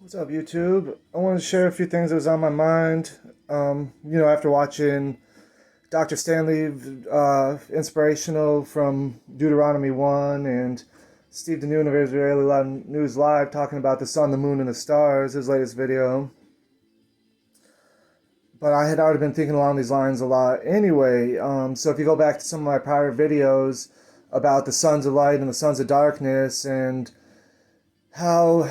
What's up, YouTube? I want to share a few things that was on my mind. After watching Dr. Stanley, inspirational from Deuteronomy 1, and Steve Danoon of Israeli News Live talking about the sun, the moon, and the stars, his latest video. But I had already been thinking along these lines a lot anyway. So if you go back to some of my prior videos about the sons of light and the sons of darkness, and how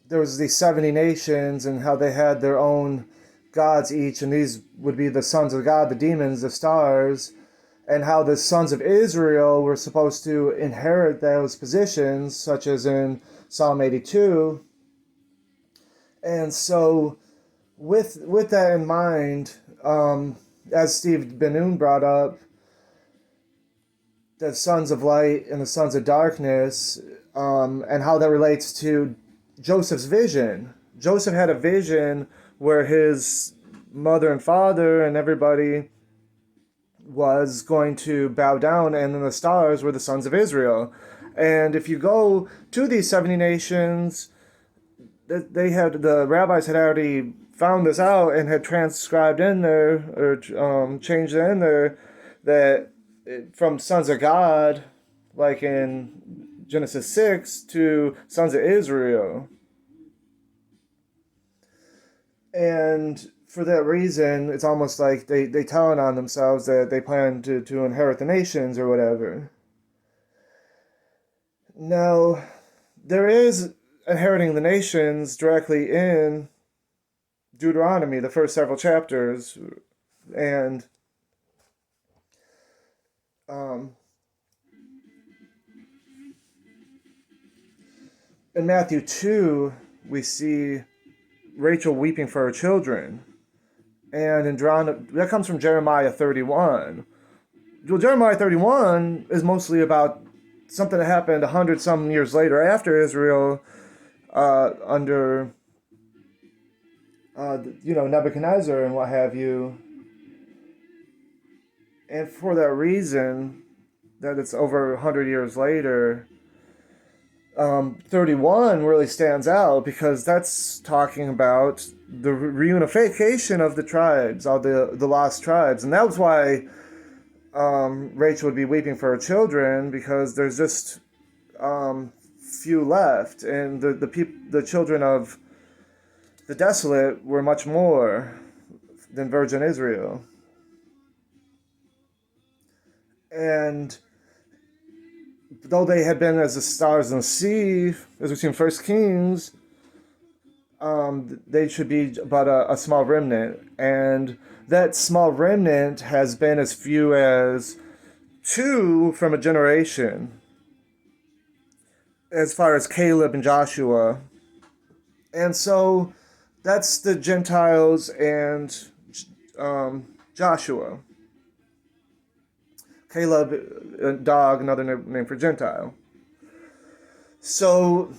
there was these 70 nations and how they had their own gods each, and these would be the sons of God, the demons, the stars, and how the sons of Israel were supposed to inherit those positions, such as in Psalm 82. And so with that in mind, as Steve Ben-Nun brought up, the sons of light and the sons of darkness, and how that relates to Joseph's vision. Joseph had a vision where his mother and father and everybody was going to bow down, and then the stars were the sons of Israel. And if you go to these 70 nations, the rabbis had already found this out and had transcribed in there, or changed in there, that from sons of God, like in Genesis 6, to sons of Israel. And for that reason, it's almost like they telling on themselves that they plan to inherit the nations or whatever. Now, there is inheriting the nations directly in Deuteronomy, the first several chapters, and in Matthew 2, we see Rachel weeping for her children. And that comes from Jeremiah 31. Well, Jeremiah 31 is mostly about something that happened 100-some years later after Israel, under Nebuchadnezzar and what have you. And for that reason, that it's over 100 years later, 31 really stands out because that's talking about the reunification of the tribes, all the lost tribes. And that was why Rachel would be weeping for her children, because there's just few left, and the children of the desolate were much more than virgin Israel. And though they had been as the stars in the sea, as we see in 1 Kings, they should be but a small remnant. And that small remnant has been as few as 2 from a generation, as far as Caleb and Joshua. And so that's the Gentiles and Joshua. Caleb, dog, another name for Gentile. So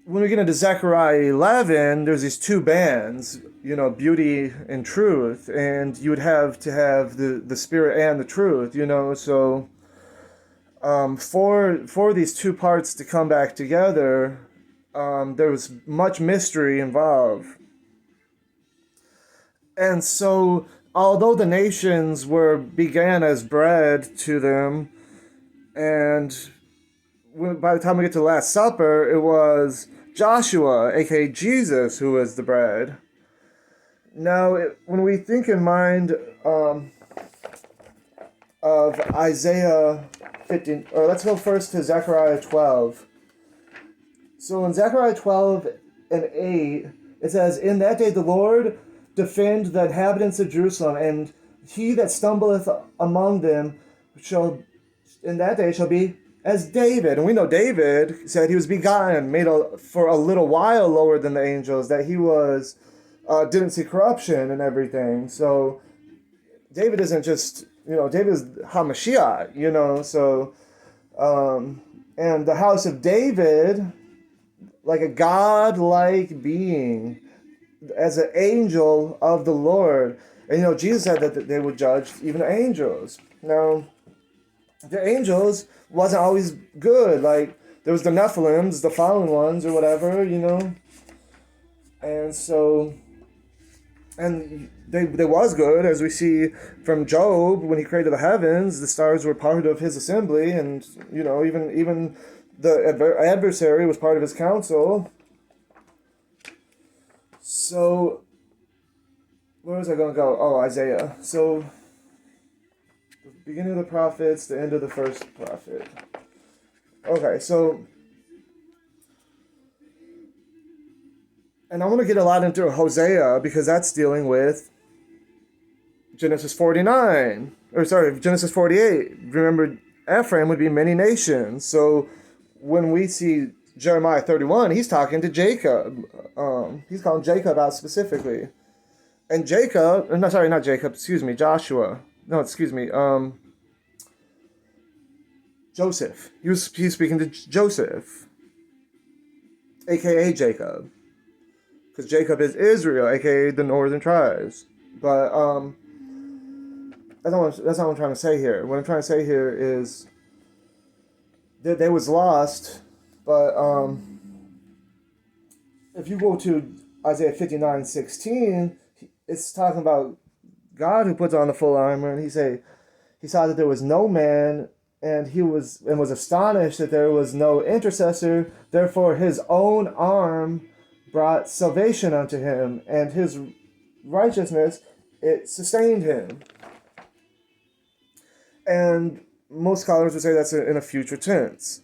when we get into Zechariah 11, there's these 2 bands, beauty and truth, and you would have to have the spirit and the truth, so for these 2 parts to come back together, there was much mystery involved. And so although the nations began as bread to them, and by the time we get to the Last Supper, it was Joshua, aka Jesus, who was the bread. Now, when we think in mind of Isaiah 15, or let's go first to Zechariah 12. So in Zechariah 12 and 8, it says, "In that day the Lord defend the inhabitants of Jerusalem, and he that stumbleth among them in that day shall be as David." And we know David said he was begotten, made for a little while lower than the angels, that he was didn't see corruption and everything. So David isn't just, David is HaMashiach, so and the house of David, like a God-like being, as an angel of the Lord. And Jesus said that they would judge even angels. Now, the angels wasn't always good. Like, there was the Nephilims, the fallen ones, or whatever, And so, and they was good, as we see from Job when he created the heavens. The stars were part of his assembly, and even the adversary was part of his council. So, where was I going to go? Oh, Isaiah. So, the beginning of the prophets, the end of the first prophet. Okay, so, and I want to get a lot into Hosea because that's dealing with Genesis 49. Or sorry, Genesis 48. Remember, Ephraim would be many nations. So, when we see Jeremiah 31, he's talking to Jacob. He's calling Jacob out specifically. And Jacob, no, sorry, not Jacob, excuse me, Joshua. No, excuse me, Joseph. He's speaking to Joseph, aka Jacob. Because Jacob is Israel, aka the northern tribes. But that's not what I'm trying to say here. What I'm trying to say here is that they was lost, but if you go to Isaiah 59:16, it's talking about God who puts on the full armor, and he saw that there was no man, and he was astonished that there was no intercessor. Therefore, his own arm brought salvation unto him, and his righteousness, it sustained him. And most scholars would say that's in a future tense.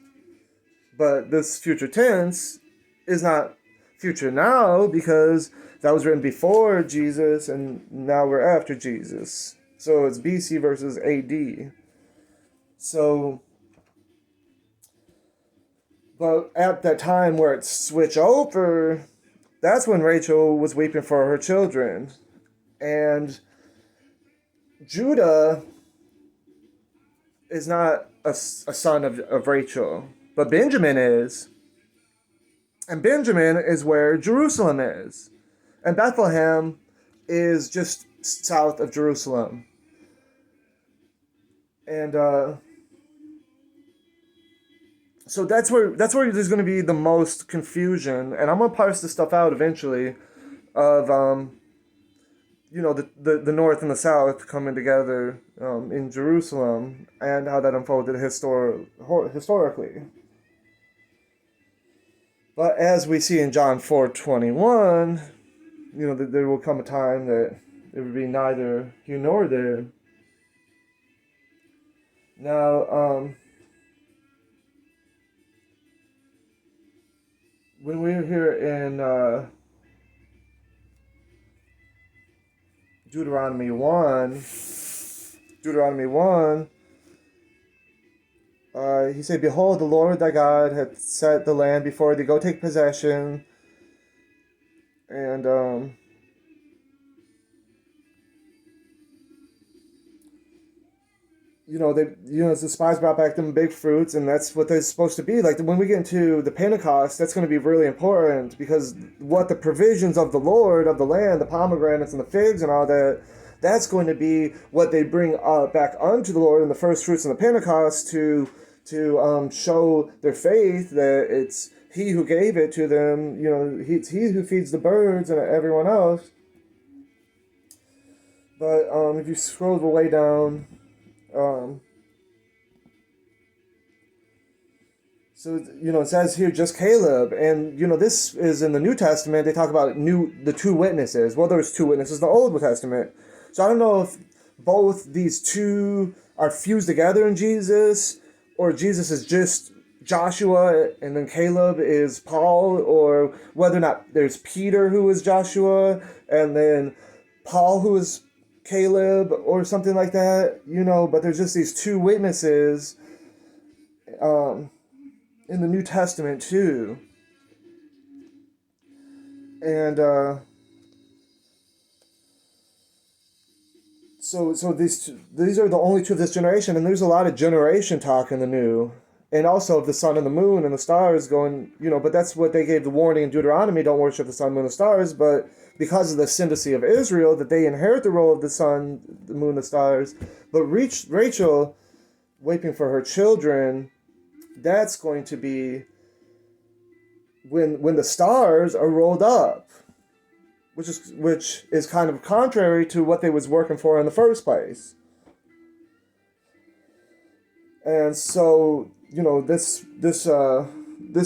But this future tense is not future now because that was written before Jesus and now we're after Jesus. So it's BC versus AD. So, but at that time where it switched over, that's when Rachel was weeping for her children. And Judah is not a son of Rachel, but Benjamin is. And Benjamin is where Jerusalem is. And Bethlehem is just south of Jerusalem. And so that's where there's going to be the most confusion. And I'm going to parse this stuff out eventually of the north and the south coming together in Jerusalem and how that unfolded historically. But as we see in John 4:21, that there will come a time that it will be neither here nor there. Now, when we're here in Deuteronomy 1, he said, "Behold, the Lord thy God hath set the land before thee. Go take possession." And the spies brought back them big fruits, and that's what they're supposed to be. Like when we get into the Pentecost, that's going to be really important because what the provisions of the Lord of the land, the pomegranates and the figs and all that, that's going to be what they bring back unto the Lord in the first fruits of the Pentecost to show their faith that it's He who gave it to them. It's He who feeds the birds and everyone else. But if you scroll the way down, so it says here just Caleb, and this is in the New Testament. They talk about the two witnesses. Well, there's two witnesses in the Old Testament. So I don't know if both these two are fused together in Jesus, or Jesus is just Joshua and then Caleb is Paul, or whether or not there's Peter who is Joshua and then Paul who is Caleb or something like that, but there's just these two witnesses in the New Testament too. And so these are the only two of this generation, and there's a lot of generation talk in the New. And also of the sun and the moon and the stars going, but that's what they gave the warning in Deuteronomy, don't worship the sun, moon, and stars. But because of the syndicy of Israel, that they inherit the role of the sun, the moon, the stars. But Rachel, weeping for her children, that's going to be when the stars are rolled up. which is kind of contrary to what they was working for in the first place. And so, this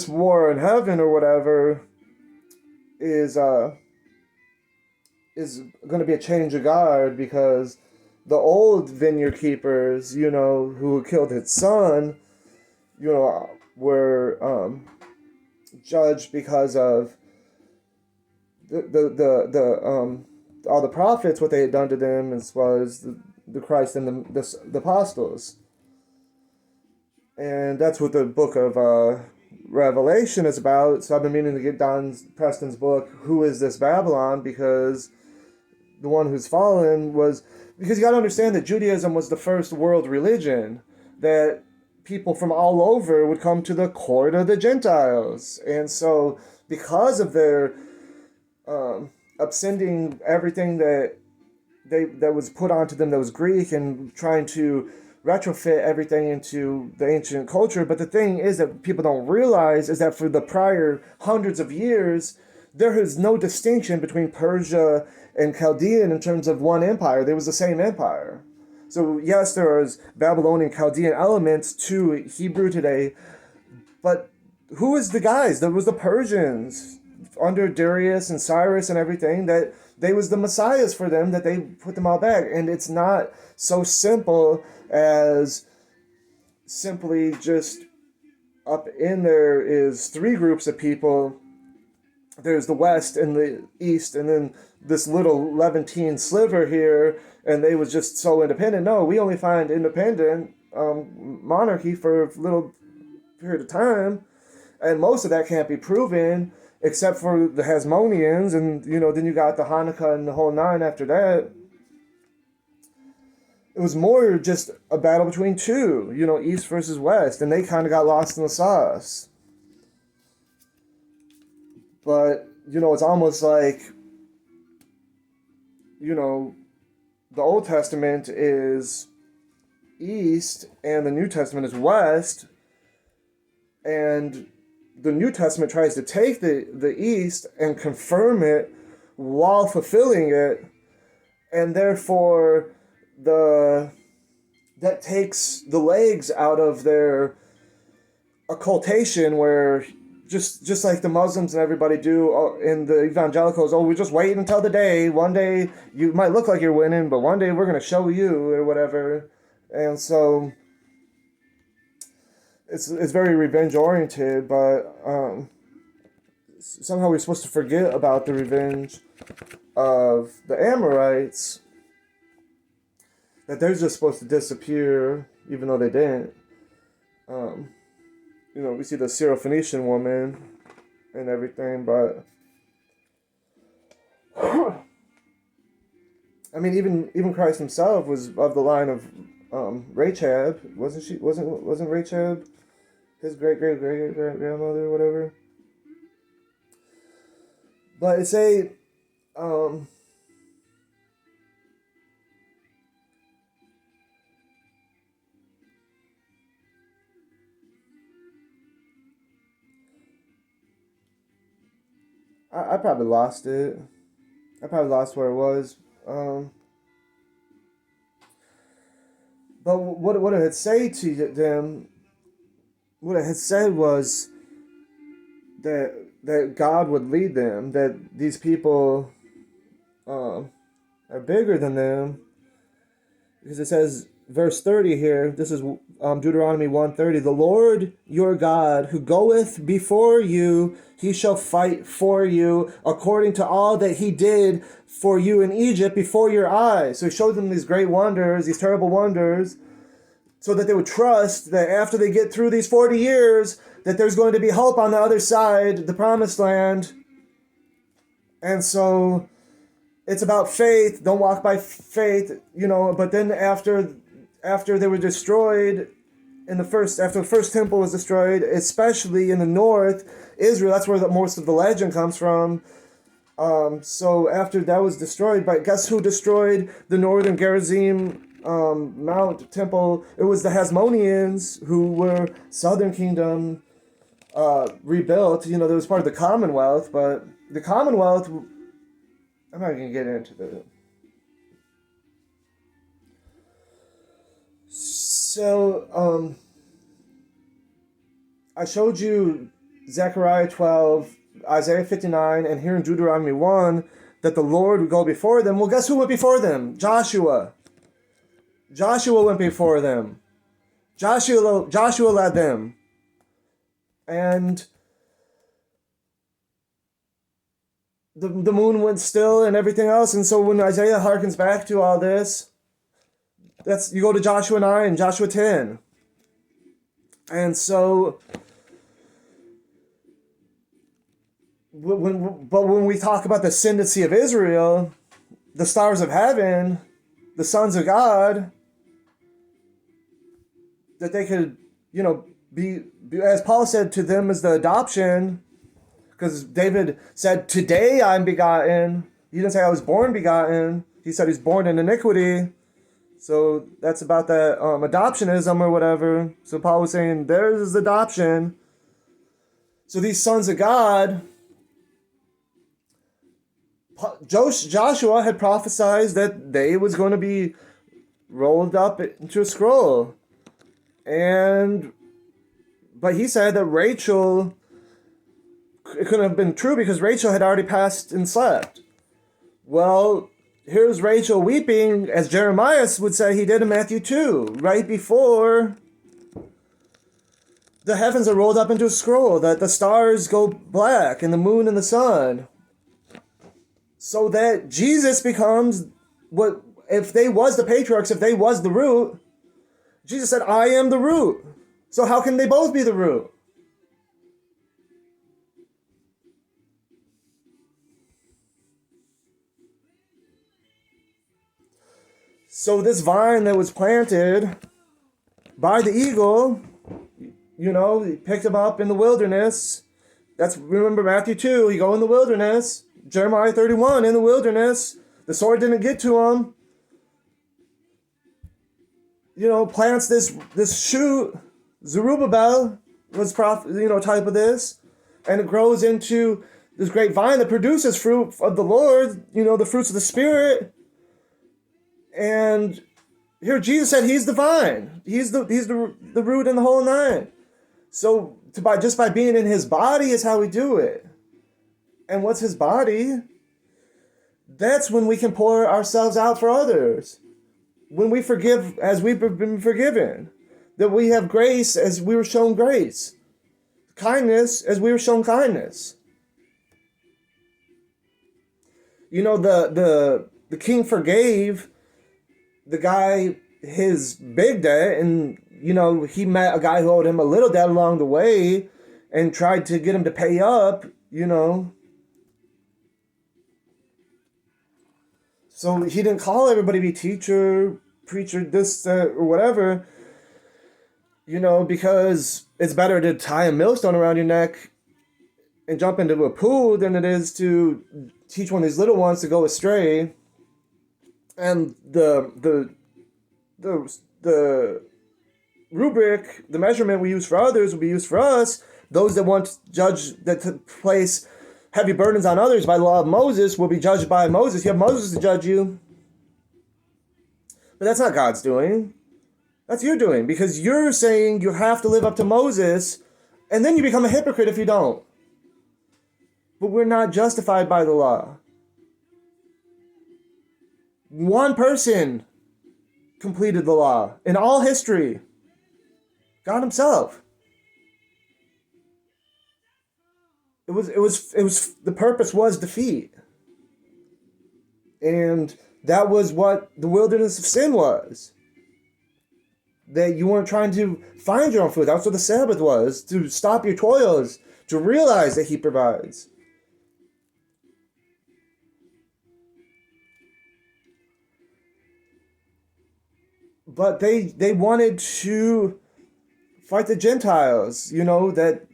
war in heaven or whatever is going to be a change of guard, because the old vineyard keepers, who killed his son, were judged because of the all the prophets, what they had done to them, as well as the Christ and the apostles. And that's what the book of Revelation is about. So I've been meaning to get Don Preston's book, Who is This Babylon? Because the one who's fallen was... Because you got to understand that Judaism was the first world religion, that people from all over would come to the court of the Gentiles. And so because of their upsending everything that was put onto them that was Greek, and trying to retrofit everything into the ancient culture. But the thing is that people don't realize is that for the prior hundreds of years, there is no distinction between Persia and Chaldean in terms of one empire. They was the same empire. So yes, there was Babylonian, Chaldean elements to Hebrew today, but who is the guys? There was the Persians under Darius and Cyrus and everything, that they was the messiahs for them, that they put them all back. And it's not so simple as simply just up in there is three groups of people. There's the West and the East, and then this little Levantine sliver here, and they was just so independent. No, we only find independent monarchy for a little period of time, and most of that can't be proven, except for the Hasmoneans, and then you got the Hanukkah and the whole nine after that. It was more just a battle between two, East versus West, and they kind of got lost in the sauce. But, it's almost like, the Old Testament is East and the New Testament is West, and the New Testament tries to take the East and confirm it while fulfilling it, and therefore that takes the legs out of their occultation, where just like the Muslims and everybody do in the evangelicals, we're just waiting until the day. One day you might look like you're winning, but one day we're going to show you or whatever. And so it's very revenge oriented, but somehow we're supposed to forget about the revenge of the Amorites, that they're just supposed to disappear, even though they didn't. We see the Syrophoenician woman and everything, but I mean, even Christ himself was of the line of Rachab, wasn't she? Wasn't Rachab his great grandmother or whatever? But it's a I probably lost it. I probably lost where it was. But what it had said to them, what it had said was that God would lead them, that these people are bigger than them. Because it says, verse 30 here, this is Deuteronomy 1:30, the Lord your God, who goeth before you, he shall fight for you according to all that he did for you in Egypt before your eyes. So he showed them these great wonders, these terrible wonders, so that they would trust that after they get through these 40 years, that there's going to be hope on the other side, the promised land. And so it's about faith. Don't walk by faith, but then after they were destroyed after the first temple was destroyed, especially in the north, Israel, that's where most of the legend comes from. So after that was destroyed, but guess who destroyed the northern Gerizim Mount temple? It was the Hasmoneans, who were southern kingdom rebuilt. They was part of the Commonwealth, but the Commonwealth I'm not going to get into the... So, I showed you Zechariah 12, Isaiah 59, and here in Deuteronomy 1, that the Lord would go before them. Well, guess who went before them? Joshua. Joshua went before them. Joshua led them. And the moon went still and everything else. And so when Isaiah harkens back to all this, you go to Joshua 9, Joshua 10. And so when we talk about the ascendancy of Israel, the stars of heaven, the sons of God, that they could, be as Paul said, to them is the adoption, because David said, "Today I'm begotten." He didn't say I was born begotten. He said he's born in iniquity. So that's about that adoptionism or whatever. So Paul was saying there's adoption. So these sons of God, Joshua had prophesied that they was going to be rolled up into a scroll. But he said that Rachel, it couldn't have been true because Rachel had already passed and slept. Well, here's Rachel weeping, as Jeremiah would say he did in Matthew 2, right before the heavens are rolled up into a scroll, that the stars go black and the moon and the sun. So that Jesus becomes what, if they was the patriarchs, if they was the root, Jesus said, "I am the root." So how can they both be the root? So this vine that was planted by the eagle, he picked him up in the wilderness. Remember Matthew 2, he go in the wilderness. Jeremiah 31, in the wilderness. The sword didn't get to him. Plants this shoot. Zerubbabel was type of this. And it grows into this great vine that produces fruit of the Lord, the fruits of the Spirit. And here Jesus said he's the vine. He's the root and the whole nine. So just by being in his body is how we do it. And what's his body? That's when we can pour ourselves out for others. When we forgive as we've been forgiven. That we have grace as we were shown grace. Kindness as we were shown kindness. The king forgave the guy his big debt, and he met a guy who owed him a little debt along the way and tried to get him to pay up. So he didn't call everybody to be teacher, preacher, this, that, or whatever, because it's better to tie a millstone around your neck and jump into a pool than it is to teach one of these little ones to go astray. And the rubric, the measurement we use for others will be used for us. Those that want to judge, that place heavy burdens on others by the law of Moses will be judged by Moses. You have Moses to judge you. But that's not God's doing. That's you doing, because you're saying you have to live up to Moses, and then you become a hypocrite if you don't. But we're not justified by the law. One person completed the law in all history. God himself. It was the purpose was defeat. And that was what the wilderness of sin was. That you weren't trying to find your own food. That's what the Sabbath was. To stop your toils. To realize that he provides. But they wanted to fight the Gentiles. That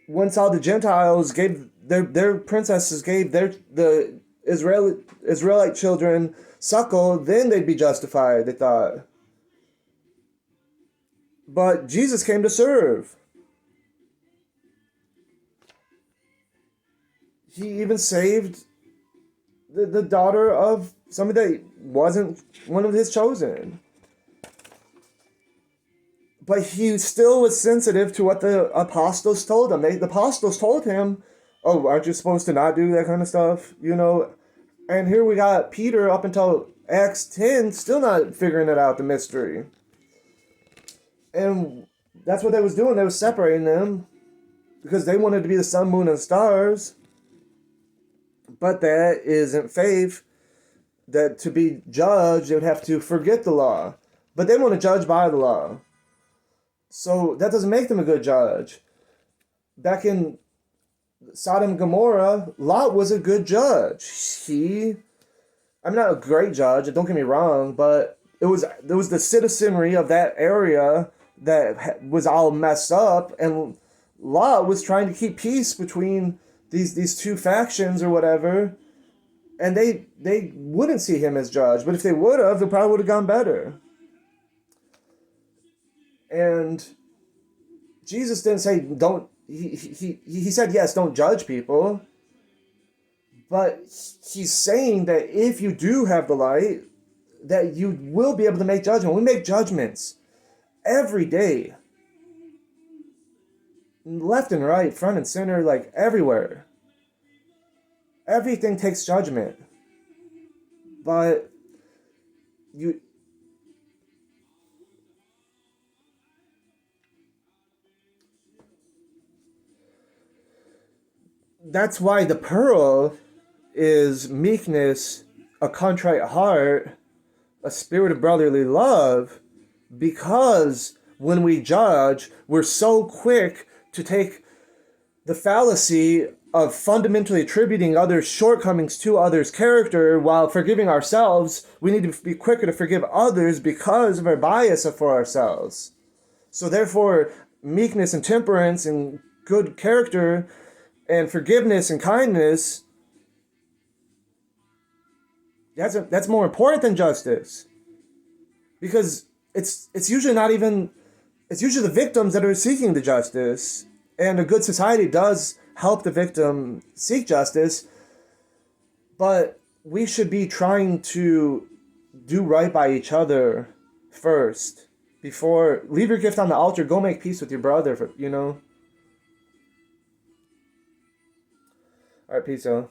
once all the Gentiles gave their princesses gave the Israelite children suckle, then they'd be justified, they thought. But Jesus came to serve. He even saved the daughter of somebody that wasn't one of his chosen. But he still was sensitive to what the apostles told him. The apostles told him, oh, aren't you supposed to not do that kind of stuff? You know? And here we got Peter up until Acts 10 still not figuring it out, the mystery. And that's what they was doing. They was separating them because they wanted to be the sun, moon, and stars. But that isn't faith. That to be judged, they would have to forget the law. But they want to judge by the law. So that doesn't make them a good judge. Back in Sodom and Gomorrah, Lot was a good judge. I'm not a great judge, don't get me wrong, but there was the citizenry of that area that was all messed up, and Lot was trying to keep peace between these two factions or whatever, and they wouldn't see him as judge, but if they would have, it probably would have gone better. And Jesus didn't say don't. He said yes, don't judge people. But he's saying that if you do have the light, that you will be able to make judgment. We make judgments every day, left and right, front and center, like everywhere. Everything takes judgment, but that's why the pearl is meekness, a contrite heart, a spirit of brotherly love, because when we judge, we're so quick to take the fallacy of fundamentally attributing others' shortcomings to others' character while forgiving ourselves. We need to be quicker to forgive others because of our bias for ourselves. So therefore, meekness and temperance and good character and forgiveness and kindness, that's more important than justice. Because it's usually the victims that are seeking the justice. And a good society does help the victim seek justice. But we should be trying to do right by each other first. Before, leave your gift on the altar, go make peace with your brother, you know? Alright, peace out.